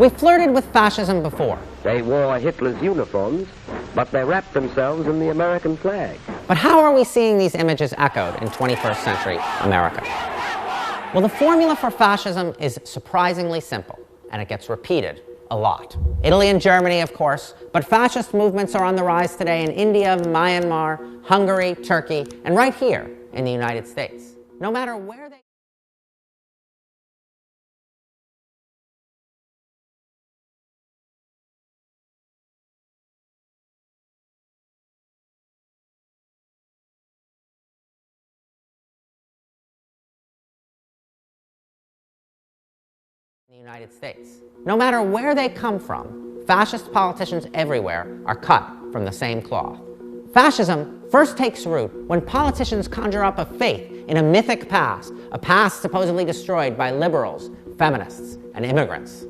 We've flirted with fascism before. They wore Hitler's uniforms, but they wrapped themselves in the American flag. But how are we seeing these images echoed in 21st century America? Well, the formula for fascism is surprisingly simple, and it gets repeated a lot. Italy and Germany, of course, but fascist movements are on the rise today in India, Myanmar, Hungary, Turkey, and right here in the United States. No matter where they... the United States. No matter where they come from, fascist politicians everywhere are cut from the same cloth. Fascism first takes root when politicians conjure up a faith in a mythic past, a past supposedly destroyed by liberals, feminists, and immigrants.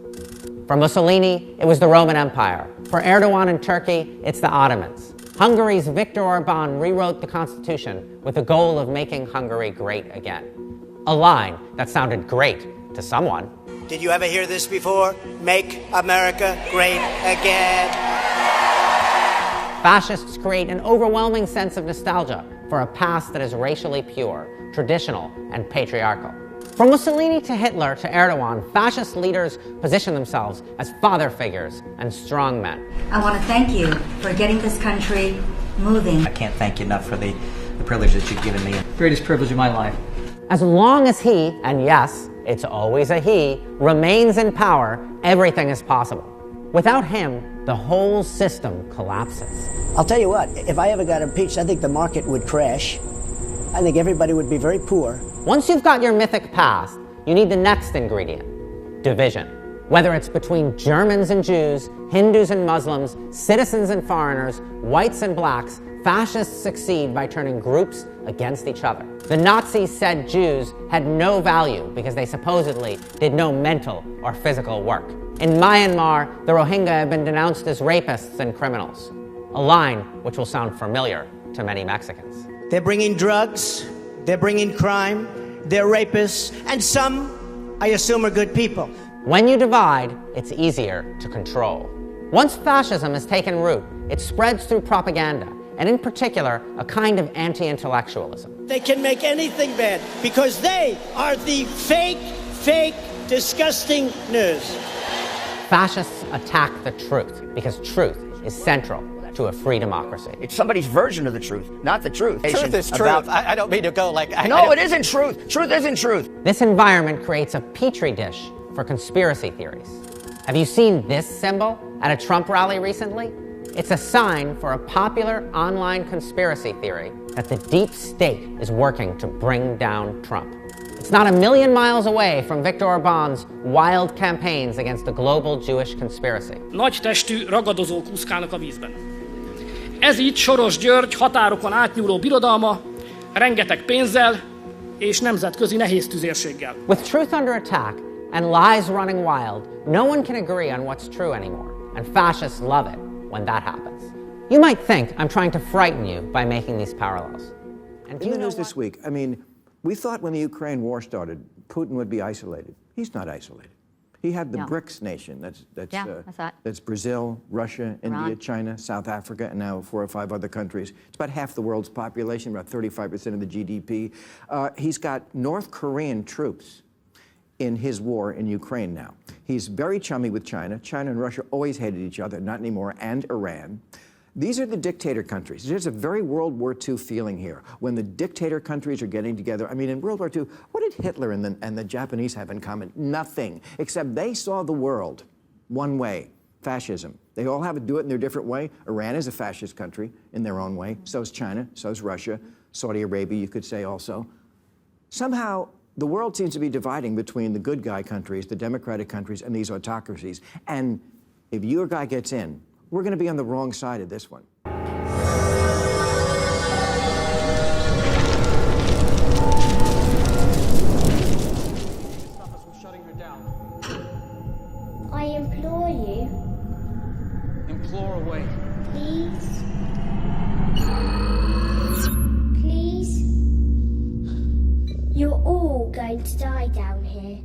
For Mussolini, it was the Roman Empire. For Erdogan in Turkey, it's the Ottomans. Hungary's Viktor Orban rewrote the constitution with the goal of making Hungary great again. A line that sounded great to someone. Did you ever hear this before? Make America great again. Fascists create an overwhelming sense of nostalgia for a past that is racially pure, traditional, and patriarchal. From Mussolini to Hitler to Erdogan, fascist leaders position themselves as father figures and strong men. I want to thank you for getting this country moving. I can't thank you enough for the privilege that you've given me. Greatest privilege of my life. As long as he, and yes, it's always a he, remains in power, everything is possible. Without him, the whole system collapses. I'll tell you what, if I ever got impeached, I think the market would crash. I think everybody would be very poor. Once you've got your mythic past, you need the next ingredient, division. Whether it's between Germans and Jews, Hindus and Muslims, citizens and foreigners, whites and blacks, fascists succeed by turning groups against each other. The Nazis said Jews had no value because they supposedly did no mental or physical work. In Myanmar, the Rohingya have been denounced as rapists and criminals, a line which will sound familiar to many Mexicans. They're bringing drugs, they're bringing crime, they're rapists, and some, I assume, are good people. When you divide, it's easier to control. Once fascism has taken root, it spreads through propaganda, and in particular, a kind of anti-intellectualism. They can make anything bad because they are the fake, disgusting news. Fascists attack the truth because truth is central to a free democracy. It's somebody's version of the truth, not the truth. Truth is truth. I don't mean to go like... No, it isn't truth. Truth isn't truth. This environment creates a petri dish for conspiracy theories. Have you seen this symbol at a Trump rally recently? It's a sign for a popular online conspiracy theory that the deep state is working to bring down Trump. It's not a million miles away from Viktor Orban's wild campaigns against a global Jewish conspiracy. Nagy testű ragadozók úszkálnak a vízben. Ez így Soros György határokon átnyúló birodalma, rengeteg pénzzel és nemzetközi nehéz tüzérséggel. With truth under attack and lies running wild, no one can agree on what's true anymore, and fascists love it when that happens. You might think I'm trying to frighten you by making these parallels. And in the news this week, I mean, we thought when the Ukraine war started, Putin would be isolated. He's not isolated. He had the BRICS nation. That's Brazil, Russia, India, China, South Africa, and now 4 or 5 other countries. It's about half the world's population, about 35% of the GDP. He's got North Korean troops in his war in Ukraine now. He's very chummy with China. China and Russia always hated each other, not anymore, and Iran. These are the dictator countries. There's a very World War II feeling here. When the dictator countries are getting together, I mean, in World War II, what did Hitler and the Japanese have in common? Nothing, except they saw the world one way, fascism. They all have to do it in their different way. Iran is a fascist country in their own way. So is China, so is Russia, Saudi Arabia, you could say also. Somehow, the world seems to be dividing between the good guy countries, the democratic countries, and these autocracies. And if your guy gets in, we're going to be on the wrong side of this one. Stop us from shutting her down. I implore you. Implore away. Please. Please. You're all going to die down here.